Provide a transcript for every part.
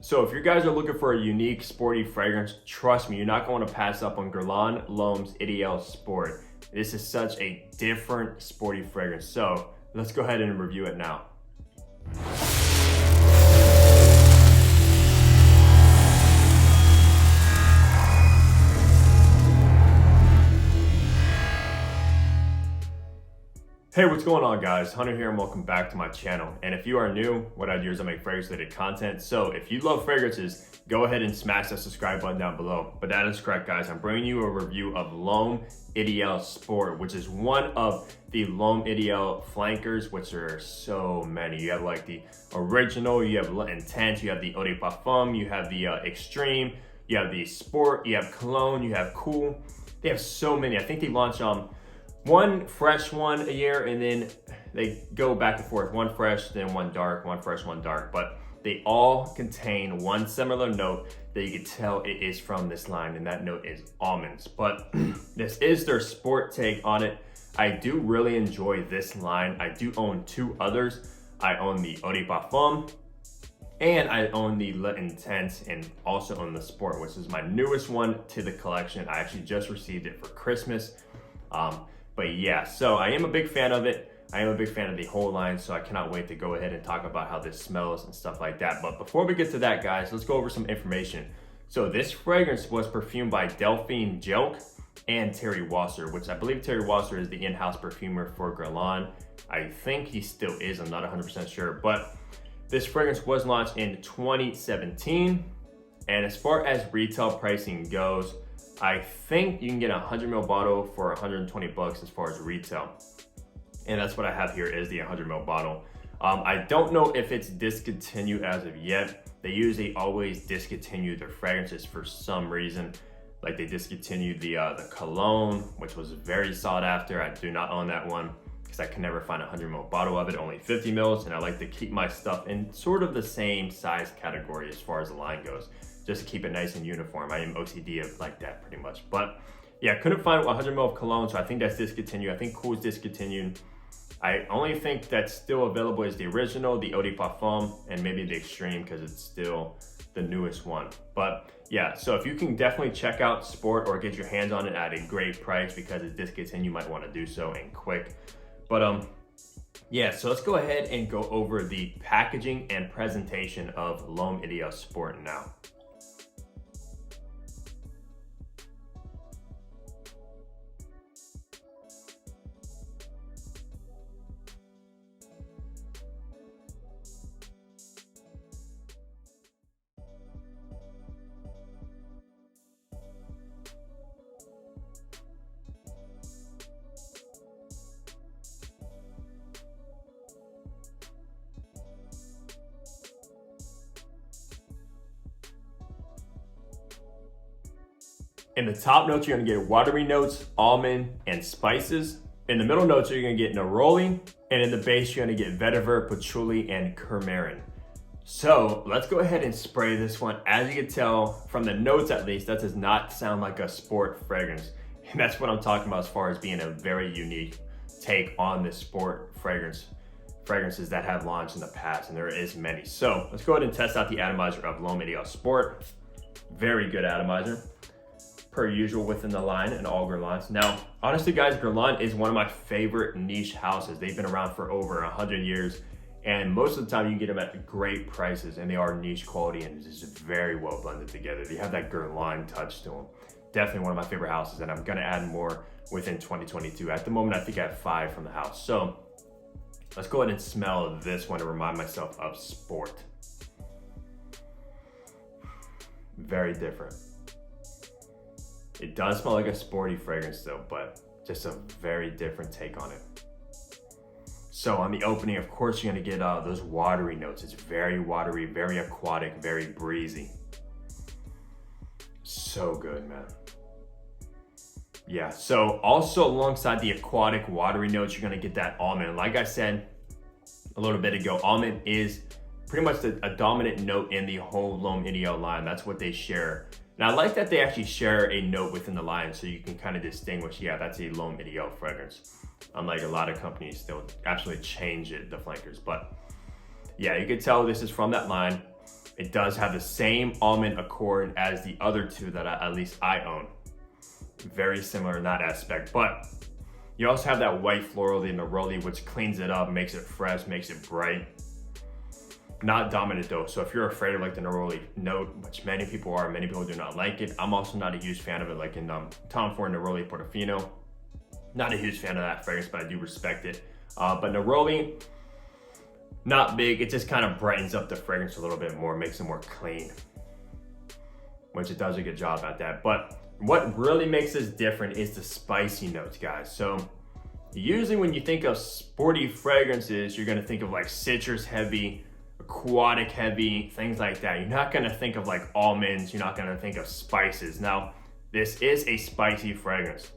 So if you guys are looking for a unique sporty fragrance, trust me, you're not going to pass up on Guerlain L'Homme's Ideal Sport. This is such a different sporty fragrance. So let's go ahead and review it now. Hey, what's going on guys? Hunter here and welcome back to my channel. And if you are new, what I do is I make fragrance related content. So if you love fragrances, go ahead and smash that subscribe button down below. But that is correct guys, I'm bringing you a review of L'Homme Ideal Sport, which is one of the L'Homme Ideal flankers, which are so many. You have like the original, you have intense, you have the eau de parfum, you have the extreme, you have the sport, you have cologne, you have cool. They have so many. I think they launch one fresh one a year, and then they go back and forth. One fresh, then one dark, one fresh, one dark. But they all contain one similar note that you can tell it is from this line, and that note is almonds. But this is their sport take on it. I do really enjoy this line. I do own two others. I own the eau de parfum, and I own the Le Intense, and also own the Sport, which is my newest one to the collection. I actually just received it for Christmas. But yeah, so I am a big fan of it. I am a big fan of the whole line, so I cannot wait to go ahead and talk about how this smells and stuff like that. But before we get to that, guys, let's go over some information. So this fragrance was perfumed by Delphine Jelk and Terry Wasser, which I believe Terry Wasser is the in-house perfumer for Guerlain. I think he still is, I'm not 100% sure. But this fragrance was launched in 2017. And as far as retail pricing goes, I think you can get a 100 ml bottle for 120 bucks as far as retail. And that's what I have here is the 100 ml bottle. I don't know if it's discontinued as of yet. They usually always discontinue their fragrances for some reason. Like they discontinued the cologne, which was very sought after. I do not own that one because I can never find a 100 ml bottle of it, only 50 mils. And I like to keep my stuff in sort of the same size category as far as the line goes, just to keep it nice and uniform. I am OCD like that pretty much. But yeah, couldn't find 100 ml of cologne, so I think that's discontinued. I think Cool is discontinued. I only think that's still available is the original, the eau de parfum, and maybe the extreme because it's still the newest one. But yeah, so if you can definitely check out Sport or get your hands on it at a great price because it's discontinued, you might want to do so and quick. But yeah, so let's go ahead and go over the packaging and presentation of L'Homme Ideal Sport now. In the top notes, you're gonna get watery notes, almond, and spices. In the middle notes, you're gonna get neroli, and in the base, you're gonna get vetiver, patchouli, and curcumin. So let's go ahead and spray this one. As you can tell from the notes at least, that does not sound like a sport fragrance. And that's what I'm talking about as far as being a very unique take on the sport fragrances that have launched in the past, and there is many. So let's go ahead and test out the atomizer of L'Homme Ideal Sport. Very good atomizer, per usual within the line and all Guerlains. Now, honestly guys, Guerlain is one of my favorite niche houses. They've been around for over 100 years, and most of the time you can get them at great prices, and they are niche quality and just very well blended together. They have that Guerlain touch to them. Definitely one of my favorite houses, and I'm gonna add more within 2022. At the moment, I think I have 5 from the house. So let's go ahead and smell this one to remind myself of Sport. Very different. It does smell like a sporty fragrance though, but just a very different take on it. So on the opening, of course, you're gonna get those watery notes. It's very watery, very aquatic, very breezy. So good, man. Yeah, so also alongside the aquatic watery notes, you're gonna get that almond. Like I said a little bit ago, almond is pretty much a dominant note in the whole L'Homme Ideal line. That's what they share. And I like that they actually share a note within the line so you can kind of distinguish, yeah, that's a L'Homme Ideal fragrance. Unlike a lot of companies, they'll absolutely change it, the flankers. But yeah, you can tell this is from that line. It does have the same almond accord as the other two that at least I own. Very similar in that aspect, but you also have that white floral, the neroli, which cleans it up, makes it fresh, makes it bright. Not dominant though, so if you're afraid of like the neroli note, which many people are, many people do not like it. I'm also not a huge fan of it, like in Tom Ford Neroli Portofino. Not a huge fan of that fragrance, but I do respect it. But neroli, not big. It just kind of brightens up the fragrance a little bit more, makes it more clean, which it does a good job at that. But what really makes this different is the spicy notes, guys. So usually when you think of sporty fragrances, you're gonna think of like citrus heavy, aquatic heavy, things like that. You're not gonna think of like almonds, you're not gonna think of spices. Now, this is a spicy fragrance.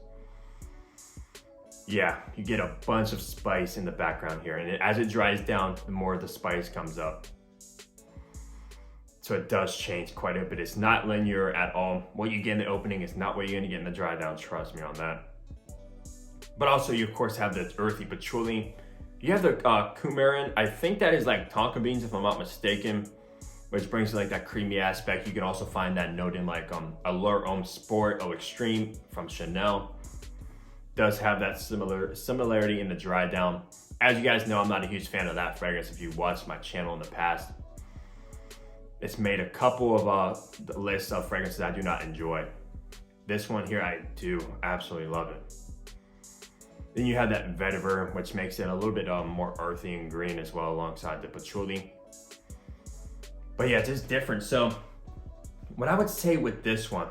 Yeah, you get a bunch of spice in the background here, and as it dries down, the more the spice comes up. So it does change quite a bit. It's not linear at all. What you get in the opening is not what you're gonna get in the dry down, trust me on that. But also you of course have the earthy patchouli. You have the coumarin. I think that is like tonka beans if I'm not mistaken, which brings like that creamy aspect. You can also find that note in like Allure Homme Sport Eau Extreme from Chanel. Does have that similarity in the dry down. As you guys know, I'm not a huge fan of that fragrance if you've watched my channel in the past. It's made a couple of lists of fragrances I do not enjoy. This one here, I do absolutely love it. Then you have that vetiver, which makes it a little bit more earthy and green as well alongside the patchouli. But yeah, it's just different. So what I would say with this one,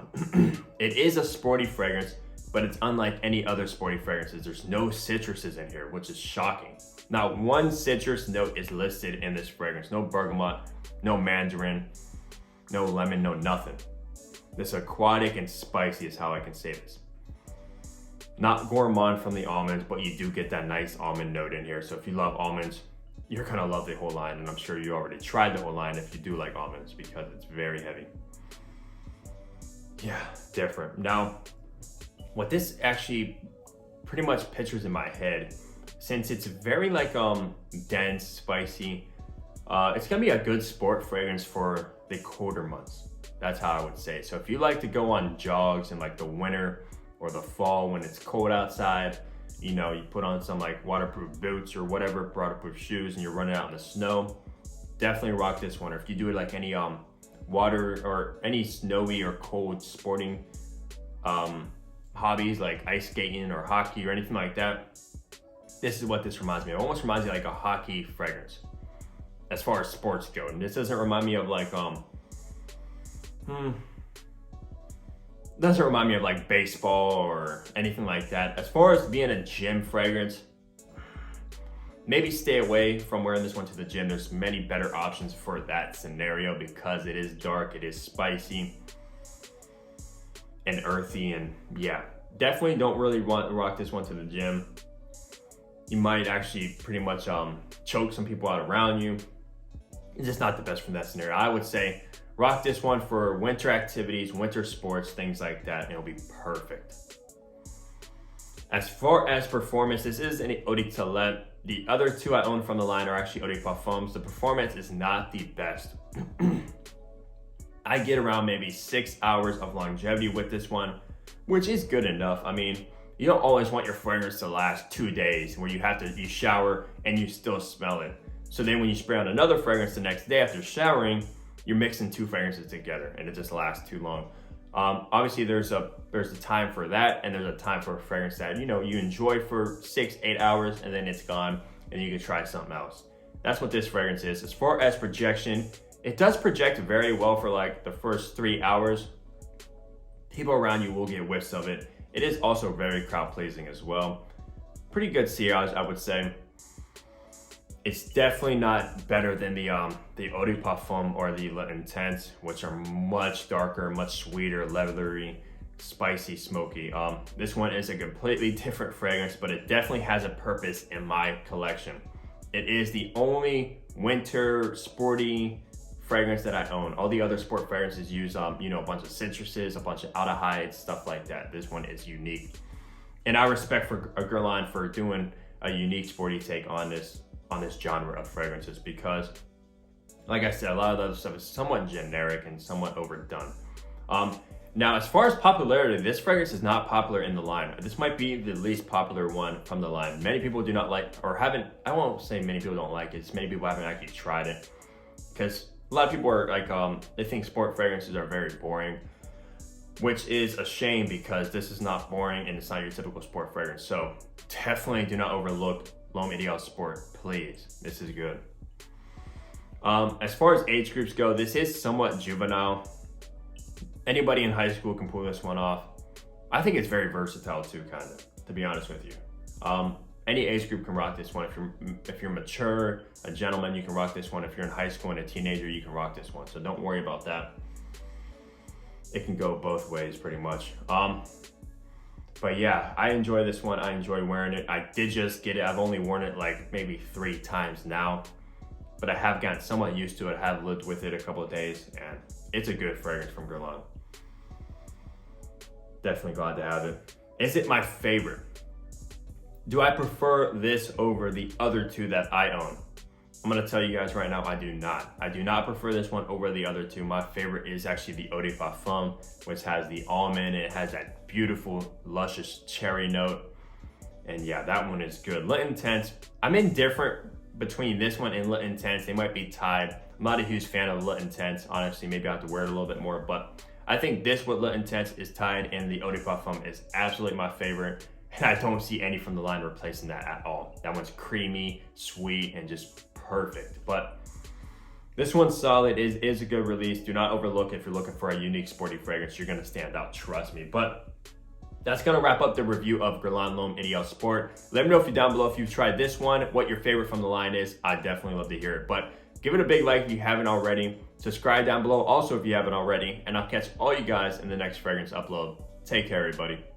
it is a sporty fragrance, but it's unlike any other sporty fragrances. There's no citruses in here, which is shocking. Not one citrus note is listed in this fragrance. No bergamot, no mandarin, no lemon, no nothing. This aquatic and spicy is how I can say this. Not gourmand from the almonds, but you do get that nice almond note in here. So if you love almonds, you're gonna love the whole line. And I'm sure you already tried the whole line if you do like almonds, because it's very heavy. Yeah, different. Now, what this actually pretty much pictures in my head, since it's very like dense, spicy, it's gonna be a good sport fragrance for the colder months. That's how I would say. So if you like to go on jogs in like the winter or the fall when it's cold outside, you know, you put on some like waterproof boots or whatever, waterproof shoes, and you're running out in the snow, definitely rock this one. Or if you do it like any water or any snowy or cold sporting hobbies like ice skating or hockey or anything like that, this is what this reminds me of. It almost reminds me of like a hockey fragrance as far as sports go. And this doesn't remind me of like doesn't remind me of like baseball or anything like that. As far as being a gym fragrance, maybe stay away from wearing this one to the gym. There's many better options for that scenario because it is dark, it is spicy and earthy, and yeah, definitely don't really want to rock this one to the gym. You might actually pretty much choke some people out around you. It's just not the best for that scenario. I would say rock this one for winter activities, winter sports, things like that, and it'll be perfect. As far as performance, this is an eau de toilette. The other two I own from the line are actually eau de parfums. The performance is not the best. I get around maybe 6 hours of longevity with this one, which is good enough. I mean, you don't always want your fragrance to last 2 days where you shower and you still smell it. So then when you spray on another fragrance the next day after showering, you're mixing two fragrances together and it just lasts too long. Obviously there's a time for that, and there's a time for a fragrance that you enjoy for 6-8 hours and then it's gone and you can try something else. That's what this fragrance is. As far as projection, it does project very well for like the first 3 hours. People around you will get whiffs of it. It is also very crowd pleasing as well. Pretty good sillage, I would say. It's definitely not better than the eau de parfum or the Intense, which are much darker, much sweeter, leathery, spicy, smoky. This one is a completely different fragrance, but it definitely has a purpose in my collection. It is the only winter sporty fragrance that I own. All the other sport fragrances use a bunch of citruses, a bunch of aldehydes, stuff like that. This one is unique, and I respect for Guerlain for doing a unique sporty take on this genre of fragrances, because Like I said, a lot of the other stuff is somewhat generic and somewhat overdone. Now, as far as popularity, this fragrance is not popular in the line. This might be the least popular one from the line. Many people do not like, or haven't, I won't say many people don't like it, it's many people haven't actually tried it. Because a lot of people are like, they think sport fragrances are very boring, which is a shame because this is not boring and it's not your typical sport fragrance. So definitely do not overlook L'Homme Ideal Sport, please. This is good. As far as age groups go, this is somewhat juvenile. Anybody in high school can pull this one off. I think it's very versatile too, kind of, to be honest with you. Any age group can rock this one. If you're mature, a gentleman, you can rock this one. If you're in high school and a teenager, you can rock this one. So don't worry about that. It can go both ways pretty much. But yeah, I enjoy this one. I enjoy wearing it. I did just get it. I've only worn it like maybe 3 times now, but I have gotten somewhat used to it. I have lived with it a couple of days and it's a good fragrance from Guerlain. Definitely glad to have it. Is it my favorite? Do I prefer this over the other 2 that I own? I'm gonna tell you guys right now, I do not. I do not prefer this one over the other 2. My favorite is actually the Eau de Parfum, which has the almond. It has that beautiful, luscious cherry note. And yeah, that one is good. Le Intense, I'm indifferent between this one and Le Intense. They might be tied. I'm not a huge fan of Le Intense, honestly. Maybe I have to wear it a little bit more, but I think this with Le Intense is tied, and the Eau de Parfum is absolutely my favorite. And I don't see any from the line replacing that at all. That one's creamy, sweet, and just perfect. But this one's solid. It is a good release. Do not overlook it. If you're looking for a unique sporty fragrance, you're gonna stand out, trust me. But that's gonna wrap up the review of Guerlain L'Homme Ideal Sport. Let me know if you're down below if you've tried this one, what your favorite from the line is. I'd definitely love to hear it. But give it a big like if you haven't already. Subscribe down below also if you haven't already. And I'll catch all you guys in the next fragrance upload. Take care, everybody.